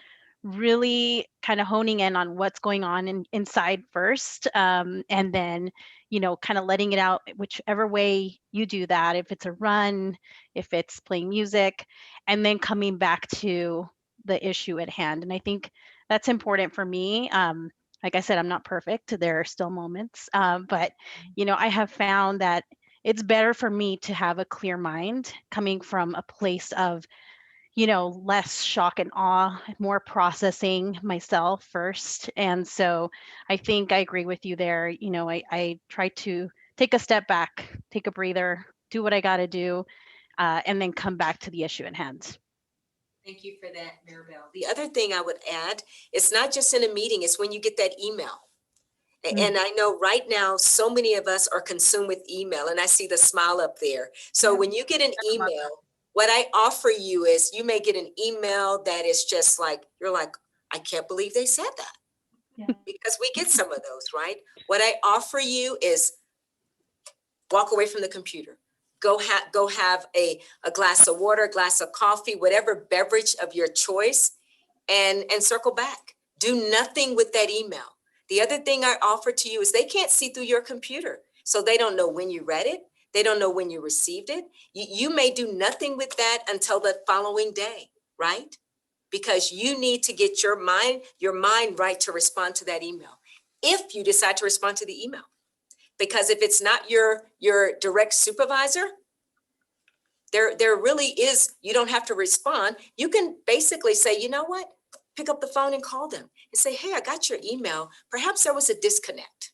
really kind of honing in on what's going on inside first, and then, you know, kind of letting it out whichever way you do that, if it's a run, if it's playing music, and then coming back to the issue at hand. And I think that's important for me. Like I said, I'm not perfect. There are still moments, but you know, I have found that it's better for me to have a clear mind coming from a place of, you know, less shock and awe, more processing myself first. And so I think I agree with you there. You know, I try to take a step back, take a breather, do what I got to do, and then come back to the issue at hand. Thank you for that, Maribel. The other thing I would add, it's not just in a meeting, it's when you get that email. And I know right now, so many of us are consumed with email, and I see the smile up there. So when you get an email, what I offer you is, you may get an email that is just like, you're like, I can't believe they said that. Yeah. Because we get some of those, right? What I offer you is walk away from the computer. Go have a glass of water, a glass of coffee, whatever beverage of your choice, and circle back. Do nothing with that email. The other thing I offer to you is, they can't see through your computer. So they don't know when you read it. They don't know when you received it. You may do nothing with that until the following day, right? Because you need to get your mind right to respond to that email. If you decide to respond to the email. Because if it's not your direct supervisor, there really is, you don't have to respond. You can basically say, you know what? Pick up the phone and call them and say, hey, I got your email. Perhaps there was a disconnect.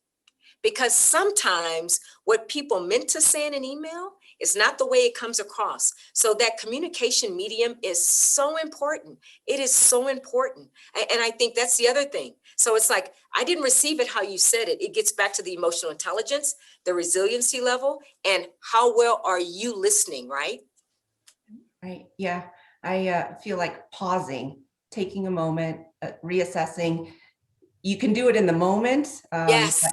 Because sometimes what people meant to say in an email is not the way it comes across. So that communication medium is so important. It is so important. And I think that's the other thing. So it's like, I didn't receive it how you said it. It gets back to the emotional intelligence, the resiliency level, and how well are you listening, right? Right. Yeah. I feel like pausing, taking a moment, reassessing. You can do it in the moment. Yes.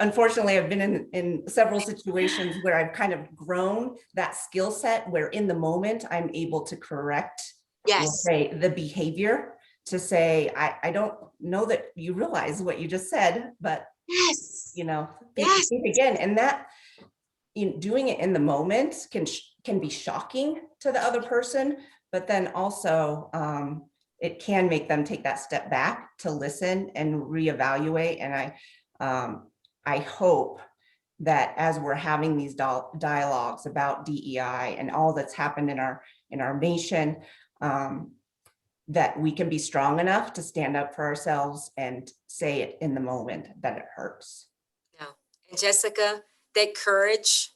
Unfortunately, I've been in several situations where I've kind of grown that skill set where in the moment I'm able to correct, we'll Yes. say, the behavior, to say, I don't know that you realize what you just said, but Yes. think again. And that, doing it in the moment can be shocking to the other person, but then also it can make them take that step back to listen and reevaluate. And I hope that as we're having these dialogues about DEI and all that's happened in our nation, that we can be strong enough to stand up for ourselves and say it in the moment that it hurts. No. And Jessica, that courage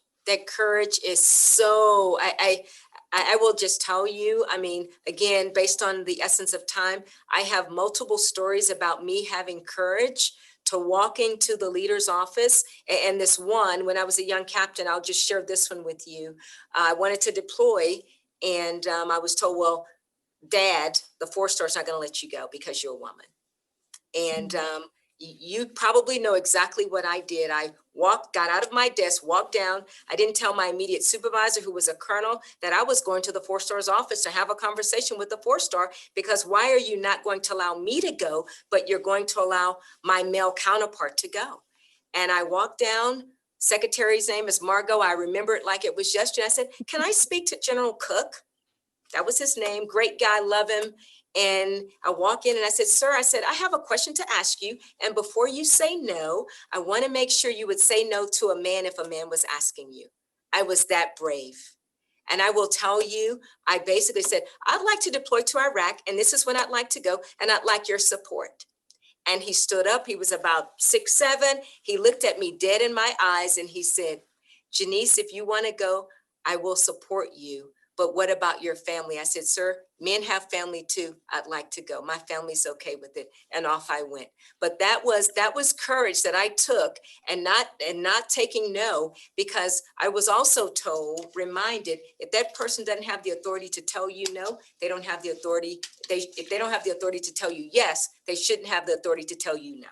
is so, I will just tell you, I mean, again, based on the essence of time, I have multiple stories about me having courage to walk into the leader's office. And this one, when I was a young captain, I'll just share this one with you. I wanted to deploy, and I was told, well, Dad, the 4-star is not going to let you go because you're a woman. And you probably know exactly what I did. I got out of my desk, walked down. I didn't tell my immediate supervisor, who was a colonel, that I was going to the 4-star's office to have a conversation with the 4-star, because why are you not going to allow me to go, but you're going to allow my male counterpart to go? And I walked down. Secretary's name is Margot. I remember it like it was yesterday. I said, can I speak to General Cook? That was his name. Great guy, love him. And I walk in and I said, sir, I have a question to ask you. And before you say no, I want to make sure you would say no to a man if a man was asking you. I was that brave. And I will tell you, I basically said, I'd like to deploy to Iraq, and this is when I'd like to go, and I'd like your support. And he stood up. He was about 6'7". He looked at me dead in my eyes and he said, Jenise, if you want to go, I will support you. But what about your family? I said, sir, men have family too. I'd like to go. My family's okay with it. And off I went. But that was courage that I took, and not taking no, because I was also reminded, if that person doesn't have the authority to tell you no, they don't have the authority. If they don't have the authority to tell you yes, they shouldn't have the authority to tell you no.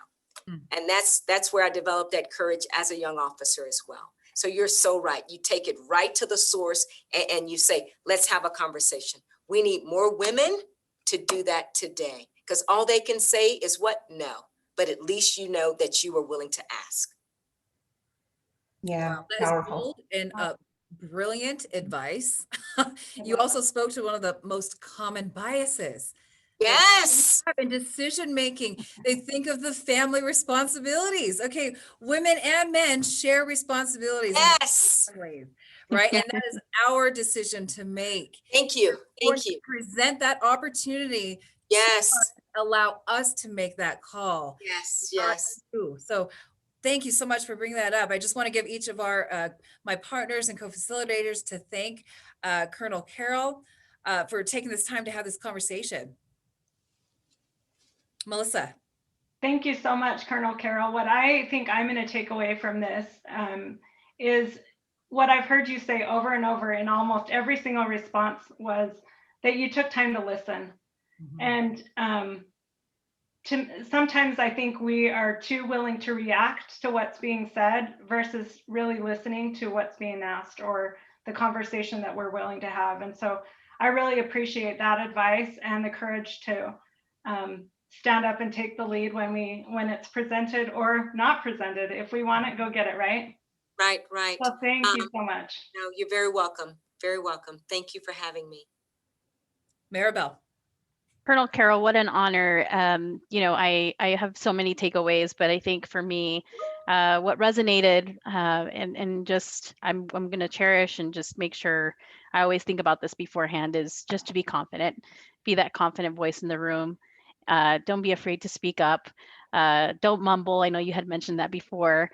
And that's where I developed that courage as a young officer as well. So you're so right. You take it right to the source and you say, let's have a conversation. We need more women to do that today, because all they can say is what? No. But at least you know that you were willing to ask. Yeah, Wow, that is powerful. bold and brilliant advice. You also spoke to one of the most common biases. Yes. In decision making, they think of the family responsibilities. Okay, women and men share responsibilities. Yes. Right, and that is our decision to make. Thank you. Thank you. Present that opportunity. Yes. To allow us to make that call. Yes. Yes. So thank you so much for bringing that up. I just want to give each of our my partners and co-facilitators to thank Colonel Carroll for taking this time to have this conversation. Melissa. Thank you so much, Colonel Carroll. What I think I'm going to take away from this is what I've heard you say over and over in almost every single response, was that you took time to listen. And sometimes I think we are too willing to react to what's being said versus really listening to what's being asked or the conversation that we're willing to have. And so I really appreciate that advice and the courage to stand up and take the lead when it's presented or not presented. If we want it, go get it, right? Right. So thank you so much. No, you're very welcome. Very welcome. Thank you for having me. Maribel. Colonel Carroll, what an honor. I have so many takeaways, but I think for me, what resonated and just I'm going to cherish and just make sure I always think about this beforehand is just to be confident, be that confident voice in the room. Don't be afraid to speak up. Don't mumble. I know you had mentioned that before.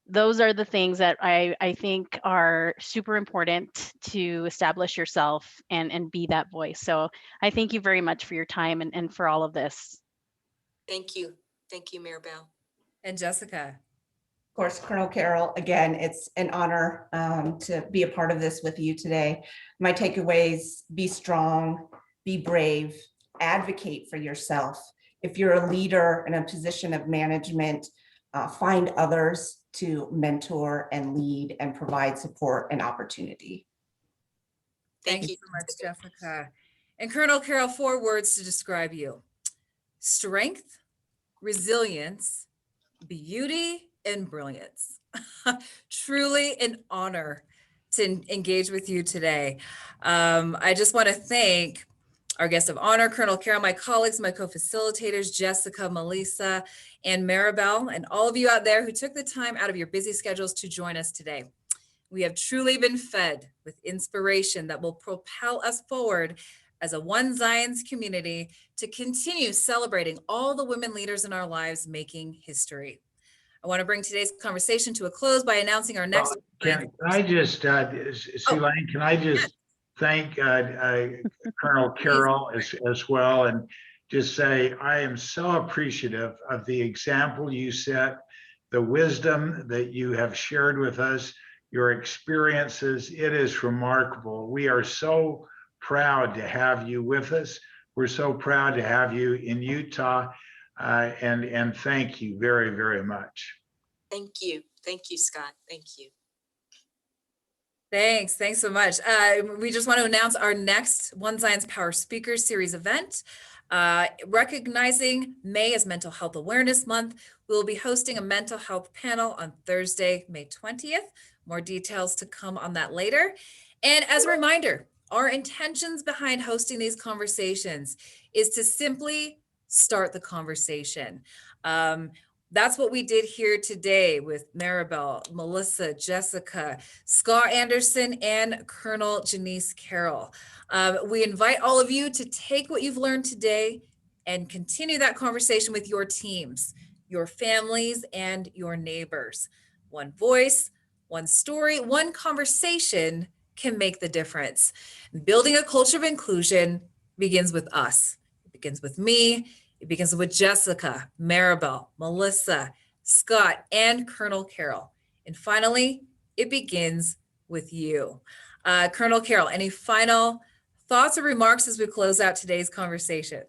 Those are the things that I think are super important to establish yourself and be that voice. So I thank you very much for your time and for all of this. Thank you. Thank you, Maribel. And Jessica. Of course, Colonel Carroll, again, it's an honor to be a part of this with you today. My takeaways: be strong, be brave, advocate for yourself, if you're a leader in a position of management, find others to mentor and lead and provide support and opportunity. Thank you so much, Jessica. And Colonel Carroll, 4 words to describe you: strength, resilience, beauty, and brilliance. Truly an honor to engage with you today. I just want to thank our guest of honor, Colonel Carroll, my colleagues, my co-facilitators, Jessica, Melissa, and Maribel, and all of you out there who took the time out of your busy schedules to join us today. We have truly been fed with inspiration that will propel us forward as a One Zion's community to continue celebrating all the women leaders in our lives making history. I want to bring today's conversation to a close by announcing our next. Can I just, Sue-Lane, can I just thank Colonel Carroll as well, and just say I am so appreciative of the example you set, the wisdom that you have shared with us, your experiences. It is remarkable. We are so proud to have you with us. We're so proud to have you in Utah, and thank you very, very much. Thank you. Thank you, Scott. Thank you. Thanks so much. We just want to announce our next One Zion's Power Speakers Series event. Recognizing May as Mental Health Awareness Month, we'll be hosting a mental health panel on Thursday, May 20th. More details to come on that later. And as a reminder, our intentions behind hosting these conversations is to simply start the conversation. That's what we did here today with Maribel, Melissa, Jessica, Scott Anderson, and Colonel Jenise Carroll. We invite all of you to take what you've learned today and continue that conversation with your teams, your families, and your neighbors. One voice, one story, one conversation can make the difference. Building a culture of inclusion begins with us. It begins with me. It begins with Jessica, Maribel, Melissa, Scott, and Colonel Carroll. And finally, it begins with you. Colonel Carroll, any final thoughts or remarks as we close out today's conversation?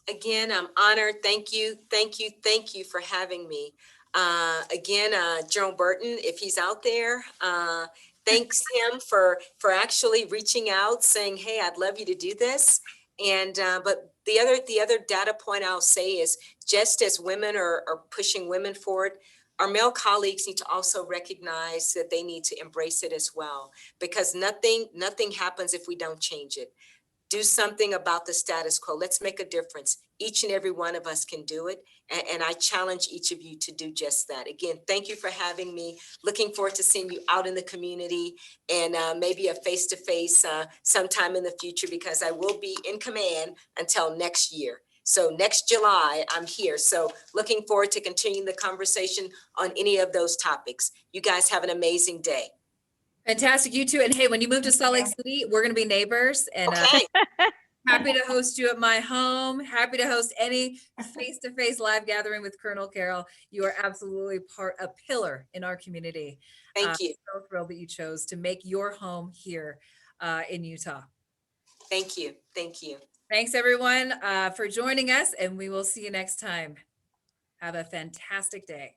Again, I'm honored. Thank you. Thank you. Thank you for having me. Again, Joe Burton, if he's out there, thanks him for actually reaching out, saying, hey, I'd love you to do this. And but the other data point I'll say is, just as women are pushing women forward, our male colleagues need to also recognize that they need to embrace it as well, because nothing happens if we don't change it. Do something about the status quo. Let's make a difference. Each and every one of us can do it. And I challenge each of you to do just that. Again, thank you for having me. Looking forward to seeing you out in the community, and maybe a face-to-face sometime in the future, because I will be in command until next year. So next July, I'm here. So looking forward to continuing the conversation on any of those topics. You guys have an amazing day. Fantastic, you too. And hey, when you move to Salt Lake City, we're going to be neighbors, and Okay. happy to host you at my home. Happy to host any face-to-face live gathering with Colonel Carroll. You are absolutely a pillar in our community. Thank you. So thrilled that you chose to make your home here in Utah. Thank you. Thank you. Thanks everyone for joining us, and we will see you next time. Have a fantastic day.